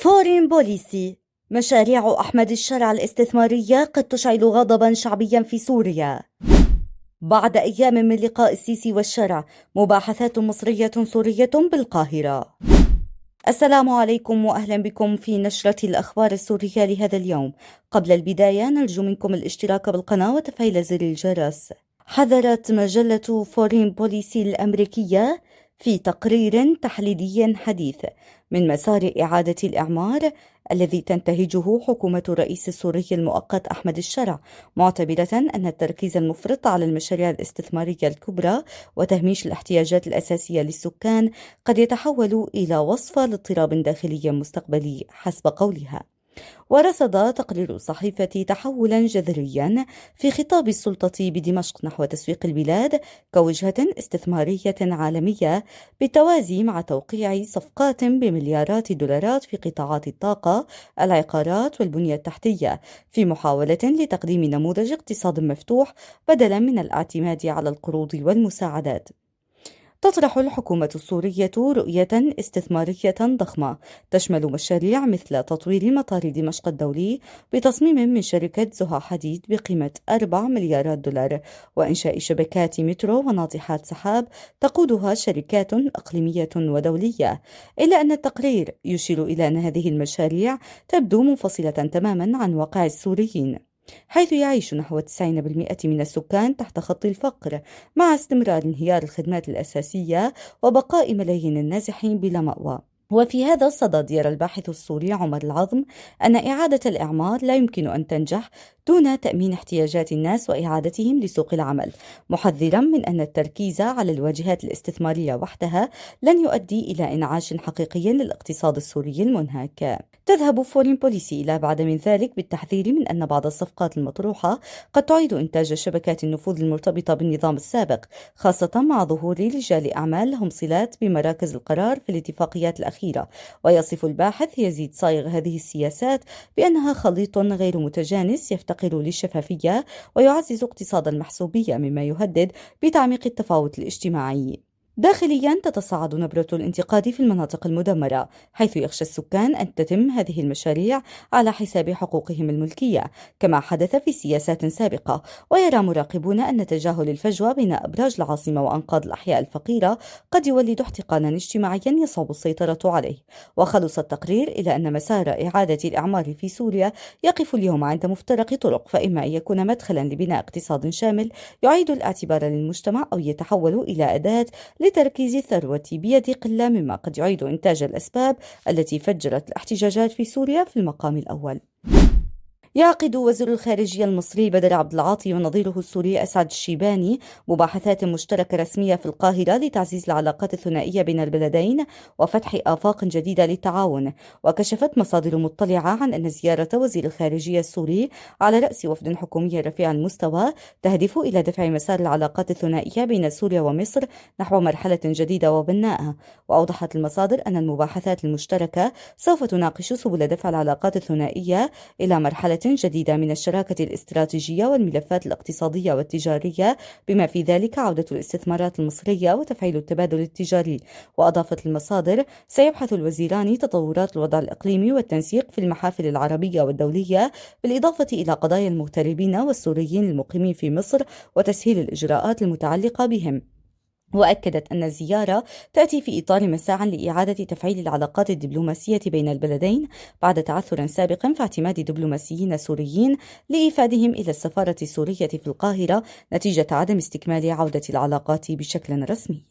فورين بوليسي. مشاريع أحمد الشرع الاستثمارية قد تشعل غضبا شعبيا في سوريا. بعد أيام من لقاء السيسي والشرع، مباحثات مصرية سورية بالقاهرة. السلام عليكم وأهلا بكم في نشرة الأخبار السورية لهذا اليوم. قبل البداية نرجو منكم الاشتراك بالقناة وتفعيل زر الجرس. حذرت مجلة فورين بوليسي الأمريكية في تقرير تحليلي حديث من مسار إعادة الإعمار الذي تنتهجه حكومة الرئيس السوري المؤقت أحمد الشرع، معتبرة أن التركيز المفرط على المشاريع الاستثمارية الكبرى وتهميش الاحتياجات الأساسية للسكان قد يتحول إلى وصفة لاضطراب داخلي مستقبلي حسب قولها. ورصد تقرير الصحيفة تحولا جذريا في خطاب السلطة بدمشق نحو تسويق البلاد كوجهة استثمارية عالمية، بالتوازي مع توقيع صفقات بمليارات الدولارات في قطاعات الطاقة، العقارات والبنية التحتية، في محاولة لتقديم نموذج اقتصاد مفتوح بدلا من الاعتماد على القروض والمساعدات. تطرح الحكومة السورية رؤية استثمارية ضخمة تشمل مشاريع مثل تطوير مطار دمشق الدولي بتصميم من شركة زها حديد بقيمة 4 مليارات دولار، وإنشاء شبكات مترو وناطحات سحاب تقودها شركات إقليمية ودولية. إلا أن التقرير يشير إلى أن هذه المشاريع تبدو منفصلة تماما عن واقع السوريين، حيث يعيش نحو 90% من السكان تحت خط الفقر، مع استمرار انهيار الخدمات الأساسية وبقاء ملايين النازحين بلا مأوى. وفي هذا الصدد يرى الباحث السوري عمر العظم أن إعادة الإعمار لا يمكن أن تنجح دون تأمين احتياجات الناس وإعادتهم لسوق العمل، محذرا من أن التركيز على الواجهات الاستثمارية وحدها لن يؤدي إلى إنعاش حقيقي للاقتصاد السوري المنهك. تذهب فورين بوليسي إلى بعد من ذلك بالتحذير من أن بعض الصفقات المطروحة قد تعيد إنتاج شبكات النفوذ المرتبطة بالنظام السابق، خاصة مع ظهور رجال أعمال لهم صلات بمراكز القرار في الاتفاقيات الأخيرة. ويصف الباحث يزيد صايغ هذه السياسات بأنها خليط غير متجانس يفتقر للشفافية ويعزز اقتصاد المحسوبية، مما يهدد بتعميق التفاوت الاجتماعي. داخليا تتصاعد نبرة الانتقاد في المناطق المدمرة، حيث يخشى السكان أن تتم هذه المشاريع على حساب حقوقهم الملكية كما حدث في سياسات سابقة. ويرى مراقبون أن تجاهل الفجوة بين أبراج العاصمة وأنقاض الأحياء الفقيرة قد يولد احتقانا اجتماعيا يصعب السيطرة عليه. وخلص التقرير إلى أن مسار إعادة الإعمار في سوريا يقف اليوم عند مفترق طرق، فإما أن يكون مدخلا لبناء اقتصاد شامل يعيد الاعتبار للمجتمع، أو يتحول إلى أداة لتركيز الثروة بيد قلة، مما قد يعيد إنتاج الأسباب التي فجرت الاحتجاجات في سوريا في المقام الأول. يعقد وزير الخارجية المصري بدر عبد العاطي ونظيره السوري أسعد الشيباني مباحثات مشتركة رسمية في القاهرة لتعزيز العلاقات الثنائية بين البلدين وفتح آفاق جديدة للتعاون. وكشفت مصادر مطلعة عن أن زيارة وزير الخارجية السوري على رأس وفد حكومي رفيع المستوى تهدف إلى دفع مسار العلاقات الثنائية بين سوريا ومصر نحو مرحلة جديدة وبناءة. وأوضحت المصادر أن المباحثات المشتركة سوف تناقش سبل دفع العلاقات الثنائية إلى مرحلة جديدة من الشراكة الاستراتيجية والملفات الاقتصادية والتجارية، بما في ذلك عودة الاستثمارات المصرية وتفعيل التبادل التجاري. وأضافت المصادر سيبحث الوزيران تطورات الوضع الإقليمي والتنسيق في المحافل العربية والدولية، بالإضافة إلى قضايا المغتربين والسوريين المقيمين في مصر وتسهيل الإجراءات المتعلقة بهم. وأكدت أن الزيارة تأتي في إطار مساعٍ لإعادة تفعيل العلاقات الدبلوماسية بين البلدين بعد تعثر سابق في اعتماد دبلوماسيين سوريين لإيفادهم إلى السفارة السورية في القاهرة نتيجة عدم استكمال عودة العلاقات بشكل رسمي.